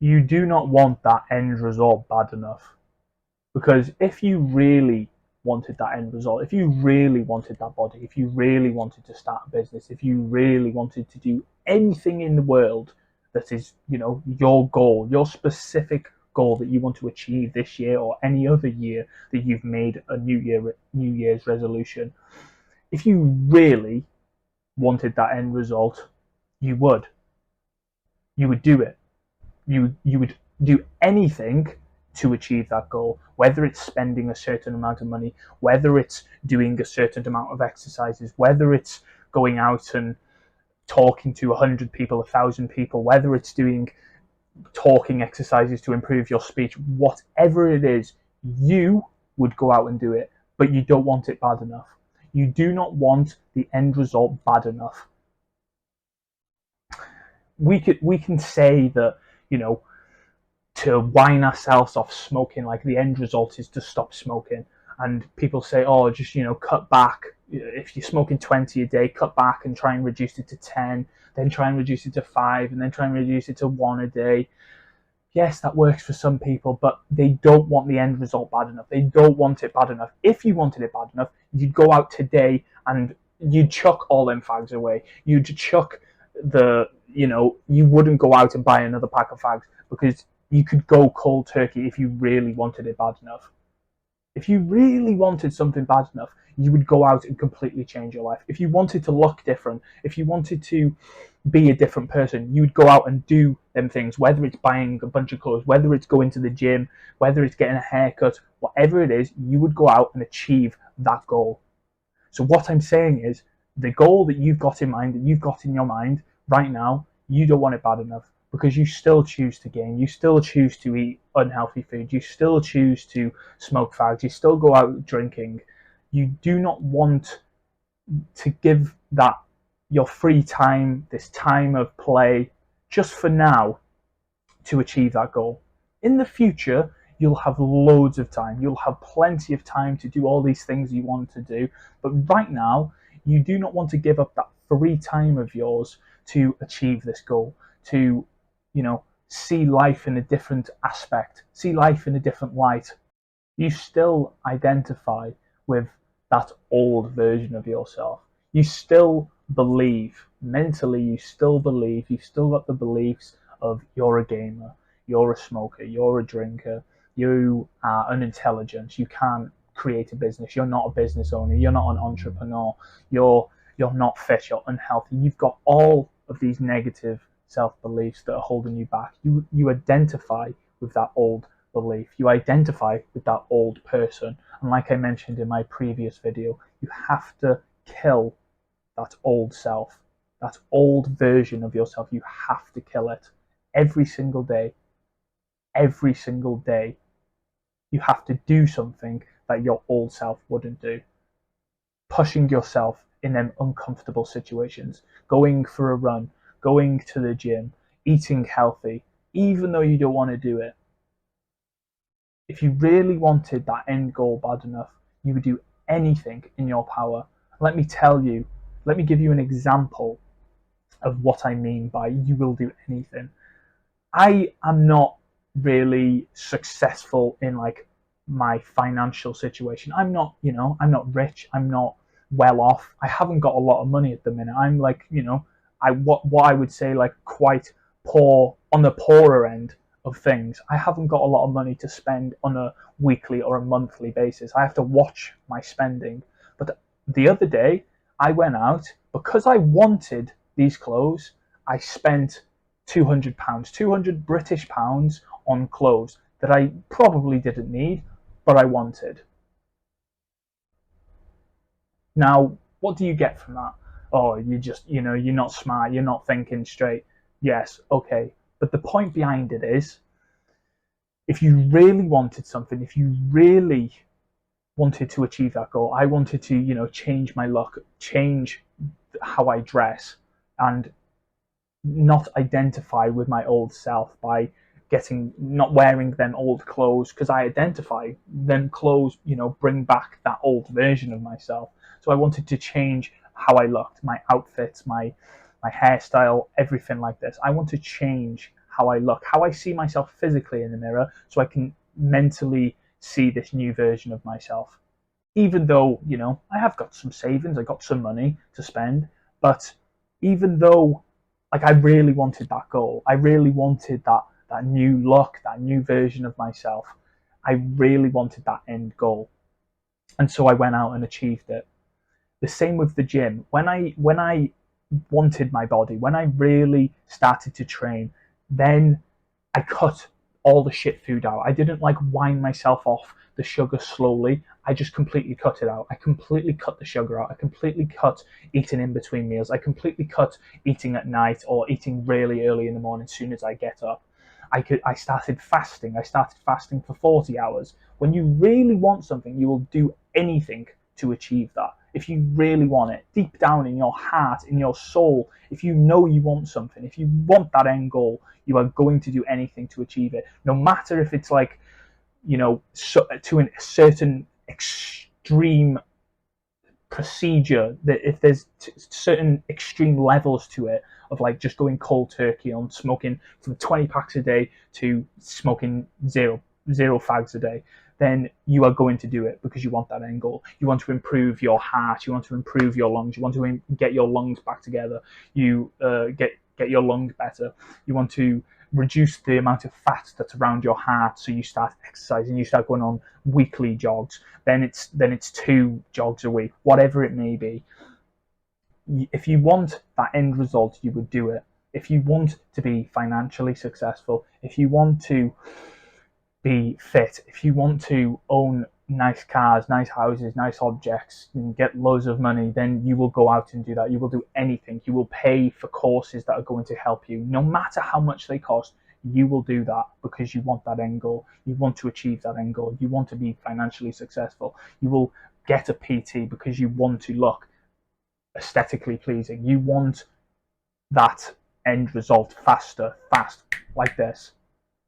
You do not want that end result bad enough. Because if you really wanted that end result, if you really wanted that body, if you really wanted to start a business, if you really wanted to do anything in the world that is, your goal, your specific goal that you want to achieve this year or any other year that you've made a New Year's resolution, if you really wanted that end result, you would. You would do it. You would do anything to achieve that goal, whether it's spending a certain amount of money, whether it's doing a certain amount of exercises, whether it's going out and talking to 100 people, 1,000 people, whether it's doing talking exercises to improve your speech, whatever it is, you would go out and do it, but you don't want it bad enough. You do not want the end result bad enough. We can say that, you know to whine ourselves off smoking, like the end result is to stop smoking. And people say, oh, just, cut back. If you're smoking 20 a day, cut back and try and reduce it to 10, then try and reduce it to 5, and then try and reduce it to 1 a day. Yes, that works for some people, but they don't want the end result bad enough. They don't want it bad enough. If you wanted it bad enough, you'd go out today and you'd chuck all them fags away. You'd chuck you wouldn't go out and buy another pack of fags, because you could go cold turkey if you really wanted it bad enough. If you really wanted something bad enough, you would go out and completely change your life. If you wanted to look different, if you wanted to be a different person, you would go out and do them things, whether it's buying a bunch of clothes, whether it's going to the gym, whether it's getting a haircut, whatever it is, you would go out and achieve that goal. So what I'm saying is, the goal that you've got in mind, that you've got in your mind right now, you don't want it bad enough, because you still choose to gain, you still choose to eat unhealthy food, you still choose to smoke fags, you still go out drinking. You do not want to give that your free time, this time of play, just for now, to achieve that goal. In the future, you'll have loads of time. You'll have plenty of time to do all these things you want to do. But right now, you do not want to give up that free time of yours to achieve this goal, to, see life in a different aspect, see life in a different light. You still identify with that old version of yourself. You still believe, mentally, you've still got the beliefs of you're a gamer, you're a smoker, you're a drinker, you are unintelligent, you can't create a business, you're not a business owner, you're not an entrepreneur, you're not fit, you're unhealthy. You've got all of these negative self beliefs that are holding you back. You identify with that old belief. You identify with that old person. And like I mentioned in my previous video, you have to kill that old self, that old version of yourself. You have to kill it every single day. Every single day. You have to do something that your old self wouldn't do. Pushing yourself in them uncomfortable situations, going for a run, going to the gym, eating healthy, even though you don't want to do it. If you really wanted that end goal bad enough, you would do anything in your power. Let me tell you, let me give you an example of what I mean by you will do anything. I am not really successful in like my financial situation. I'm not rich. I'm not well off. I haven't got a lot of money at the minute. I'm like, what I would say, like, quite poor, on the poorer end of things. I haven't got a lot of money to spend on a weekly or a monthly basis. I have to watch my spending. But the other day, I went out because I wanted these clothes. I spent £200, 200 British pounds on clothes that I probably didn't need, but I wanted. Now, what do you get from that? Oh, you're not smart, you're not thinking straight. Yes, okay. But the point behind it is, if you really wanted something, if you really wanted to achieve that goal, I wanted to, change my look, change how I dress, and not identify with my old self by not wearing them old clothes, because I identify them clothes, bring back that old version of myself. So I wanted to change how I looked, my outfits, my hairstyle, everything like this. I want to change how I look, how I see myself physically in the mirror, so I can mentally see this new version of myself. Even though, I have got some savings, I got some money to spend, but even though, like, I really wanted that goal, I really wanted that new look, that new version of myself. I really wanted that end goal. And so I went out and achieved it. The same with the gym. When I wanted my body, when I really started to train, then I cut all the shit food out. I didn't like wind myself off the sugar slowly. I just completely cut it out. I completely cut the sugar out. I completely cut eating in between meals. I completely cut eating at night or eating really early in the morning as soon as I get up. I started fasting. I started fasting for 40 hours. When you really want something, you will do anything to achieve that. If you really want it, deep down in your heart, in your soul, if you know you want something, if you want that end goal, you are going to do anything to achieve it. No matter if it's like, to a certain extreme procedure, that if there's certain extreme levels to it, of like just going cold turkey on smoking from 20 packs a day to smoking zero fags a day, then you are going to do it because you want that end goal. You want to improve your heart, you want to improve your lungs, you want to get your lungs back together, you get your lungs better, you want to reduce the amount of fat that's around your heart, so you start exercising, you start going on weekly jogs, then it's 2 jogs a week, whatever it may be. If you want that end result, you would do it. If you want to be financially successful, if you want to be fit, if you want to own nice cars, nice houses, nice objects, and get loads of money, then you will go out and do that. You will do anything. You will pay for courses that are going to help you. No matter how much they cost, you will do that because you want that end goal. You want to achieve that end goal. You want to be financially successful. You will get a PT because you want to look aesthetically pleasing. You want that end result fast, like this.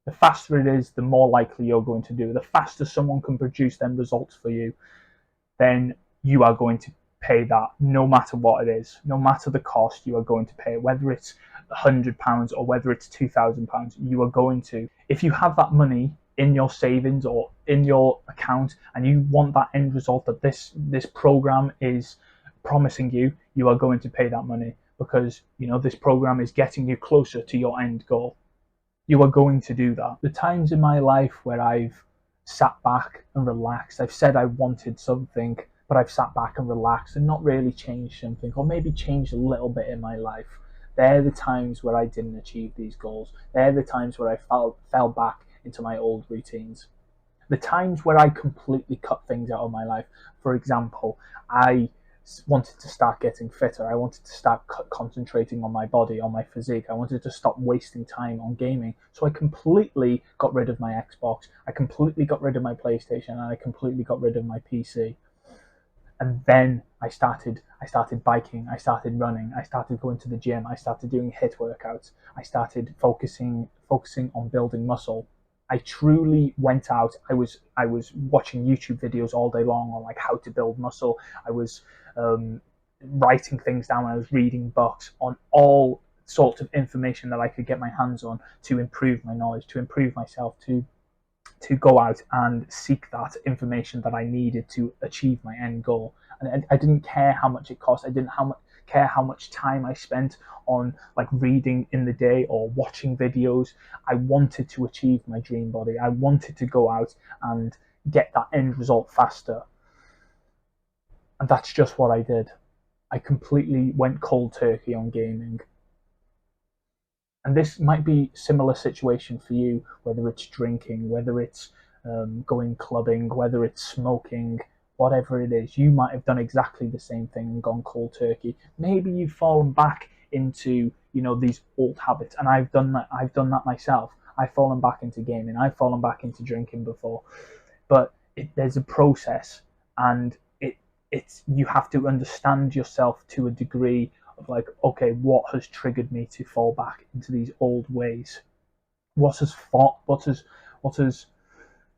The faster it is, the more likely you're going to do it. The faster someone can produce them results for you, then you are going to pay that, no matter what it is. No matter the cost, you are going to pay it. Whether it's £100 or whether it's £2,000, you are going to. If you have that money in your savings or in your account, and you want that end result that this program is promising you, you are going to pay that money because this program is getting you closer to your end goal. You are going to do that. The times in my life where I've sat back and relaxed, I've said I wanted something, but I've sat back and relaxed and not really changed something, or maybe changed a little bit in my life. They're the times where I didn't achieve these goals. They're the times where I fell back into my old routines. The times where I completely cut things out of my life. For example, I wanted to start getting fitter. I wanted to start concentrating on my body, on my physique. I wanted to stop wasting time on gaming. So I completely got rid of my Xbox. I completely got rid of my PlayStation, and I completely got rid of my PC. And then I started biking, I started running, I started going to the gym, I started doing HIIT workouts, I started focusing on building muscle. I truly went out. I was watching YouTube videos all day long on like how to build muscle. I was writing things down. I was reading books on all sorts of information that I could get my hands on to improve my knowledge, to improve myself, to go out and seek that information that I needed to achieve my end goal. And I didn't care how much it cost. I didn't care how much time I spent on like reading in the day or watching videos. I wanted to achieve my dream body. I wanted to go out and get that end result faster. And that's just what I did. I completely went cold turkey on gaming. And this might be a similar situation for you, whether it's drinking, whether it's going clubbing, whether it's smoking, whatever it is. You might have done exactly the same thing and gone cold turkey. Maybe you've fallen back into these old habits, and I've done that. I've done that myself. I've fallen back into gaming. I've fallen back into drinking before, but there's a process, and it's you have to understand yourself to a degree of like, okay, what has triggered me to fall back into these old ways? What has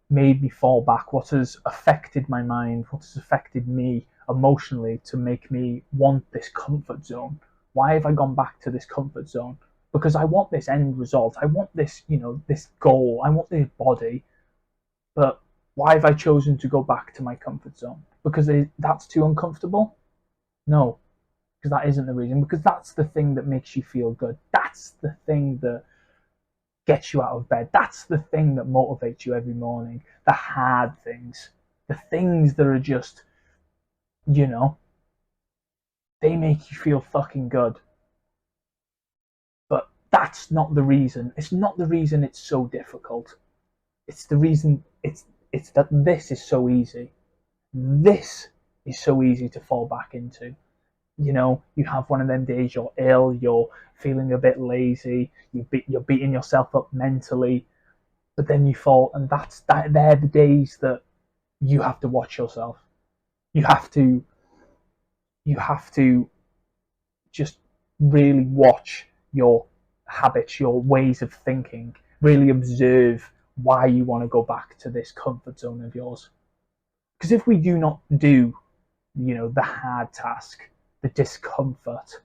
made me fall back? What has affected my mind? What has affected me emotionally to make me want this comfort zone? Why have I gone back to this comfort zone? because I want this end result. I want this, this goal. I want this body. But why have I chosen to go back to my comfort zone? Because that's too uncomfortable? No, because that isn't the reason. Because that's the thing that makes you feel good. That's the thing that gets you out of bed. That's the thing that motivates you every morning. The hard things, the things that are just, you know, they make you feel fucking good. But that's not the reason. It's not the reason it's so difficult. It's the reason it's that this is so easy. This is so easy to fall back into. You have one of them days you're ill, you're feeling a bit lazy, you're beating yourself up mentally, but then you fall, and they're the days that you have to watch yourself. You have to you have to just really watch your habits, your ways of thinking, really observe why you want to go back to this comfort zone of yours. Because if we do not do, the hard task, the discomfort,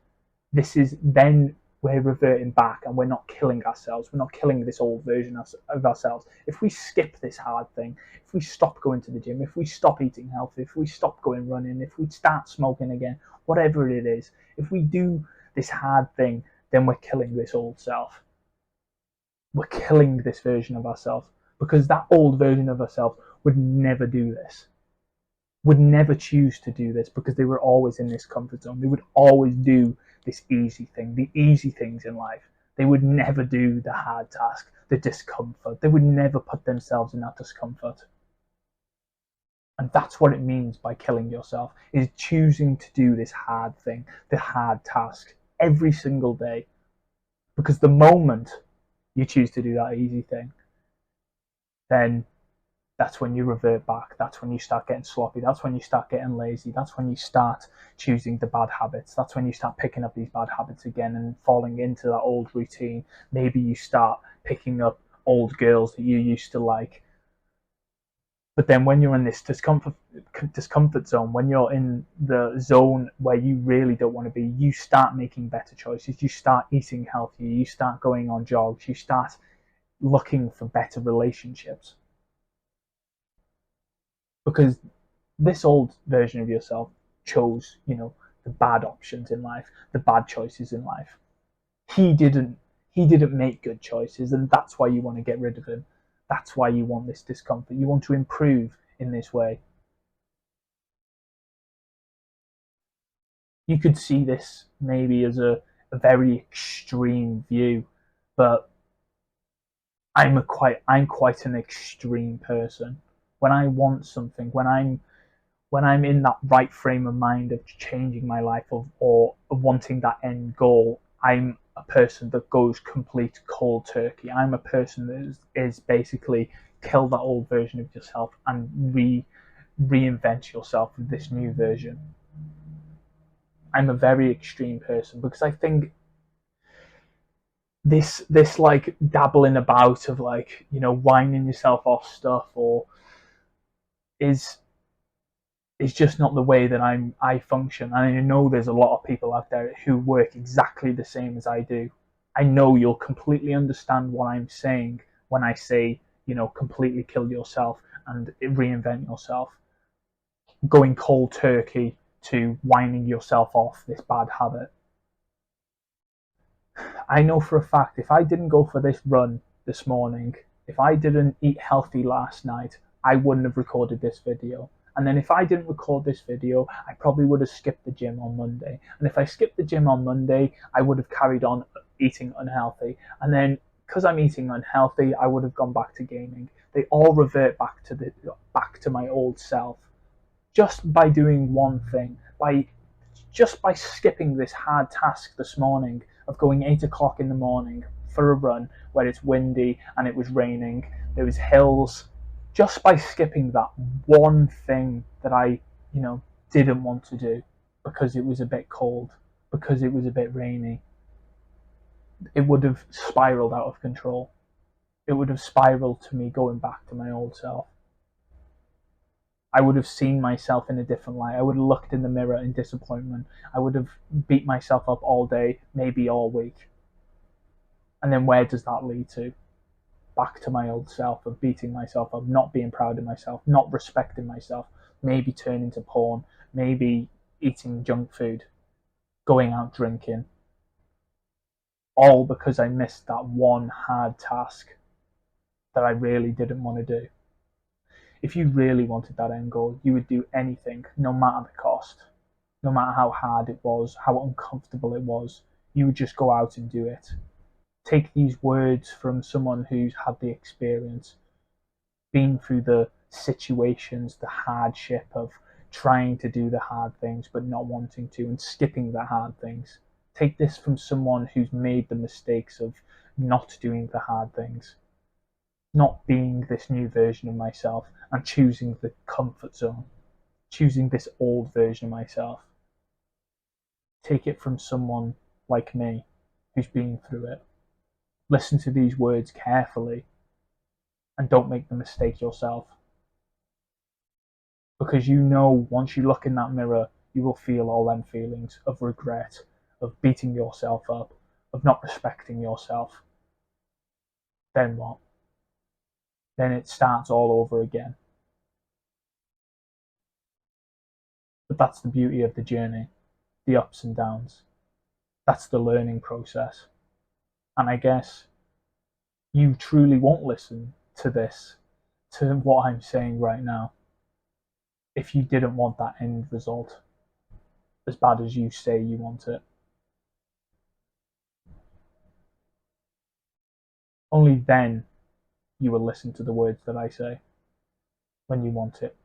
this is then we're reverting back and we're not killing ourselves. We're not killing this old version of ourselves. If we skip this hard thing, if we stop going to the gym, if we stop eating healthy, if we stop going running, if we start smoking again, whatever it is, if we do this hard thing, then we're killing this old self. We're killing this version of ourselves, because that old version of ourselves would never do this, would never choose to do this, because they were always in this comfort zone. They would always do this easy thing, the easy things in life. They would never do the hard task, the discomfort. They would never put themselves in that discomfort. And that's what it means by killing yourself, is choosing to do this hard thing, the hard task, every single day. Because the moment you choose to do that easy thing, then that's when you revert back. That's when you start getting sloppy. That's when you start getting lazy. That's when you start choosing the bad habits. That's when you start picking up these bad habits again and falling into that old routine. Maybe you start picking up old girls that you used to like. But then when you're in this discomfort zone, when you're in the zone where you really don't want to be, you start making better choices. You start eating healthier. You start going on jogs. You start looking for better relationships. Because this old version of yourself chose, the bad options in life, the bad choices in life. He didn't. He didn't make good choices, and that's why you want to get rid of him. That's why you want this discomfort. You want to improve in this way. You could see this maybe as a very extreme view, but I'm quite an extreme person. When I want something, when I'm in that right frame of mind of changing my life or wanting that end goal, I'm a person that goes complete cold turkey. I'm a person that is basically kill that old version of yourself and reinvent yourself with this new version. I'm a very extreme person, because I think this like dabbling about of, like, winding yourself off stuff or is just not the way that I function. And I know there's a lot of people out there who work exactly the same as I do. I know you'll completely understand what I'm saying when I say, completely kill yourself and reinvent yourself. Going cold turkey to winding yourself off this bad habit. I know for a fact if I didn't go for this run this morning, if I didn't eat healthy last night, I wouldn't have recorded this video. And then if I didn't record this video, I probably would have skipped the gym on Monday. And if I skipped the gym on Monday, I would have carried on eating unhealthy. And then because I'm eating unhealthy, I would have gone back to gaming. They all revert back to my old self, just by doing one thing, by skipping this hard task this morning of going 8 o'clock in the morning for a run where it's windy and it was raining, there was hills. Just by skipping that one thing that I, didn't want to do because it was a bit cold, because it was a bit rainy, it would have spiraled out of control. It would have spiraled to me going back to my old self. I would have seen myself in a different light. I would have looked in the mirror in disappointment. I would have beat myself up all day, maybe all week. And then where does that lead to? Back to my old self of beating myself up, not being proud of myself, not respecting myself, maybe turning to porn, maybe eating junk food, going out drinking, all because I missed that one hard task that I really didn't want to do. If you really wanted that end goal, you would do anything, no matter the cost, no matter how hard it was, how uncomfortable it was. You would just go out and do it. Take these words from someone who's had the experience, been through the situations, the hardship of trying to do the hard things but not wanting to and skipping the hard things. Take this from someone who's made the mistakes of not doing the hard things, not being this new version of myself and choosing the comfort zone, choosing this old version of myself. Take it from someone like me who's been through it. Listen to these words carefully and don't make the mistake yourself. Because you know once you look in that mirror, you will feel all them feelings of regret, of beating yourself up, of not respecting yourself. Then what? Then it starts all over again. But that's the beauty of the journey, the ups and downs. That's the learning process. And I guess you truly won't listen to this, to what I'm saying right now, if you didn't want that end result as bad as you say you want it. Only then you will listen to the words that I say when you want it.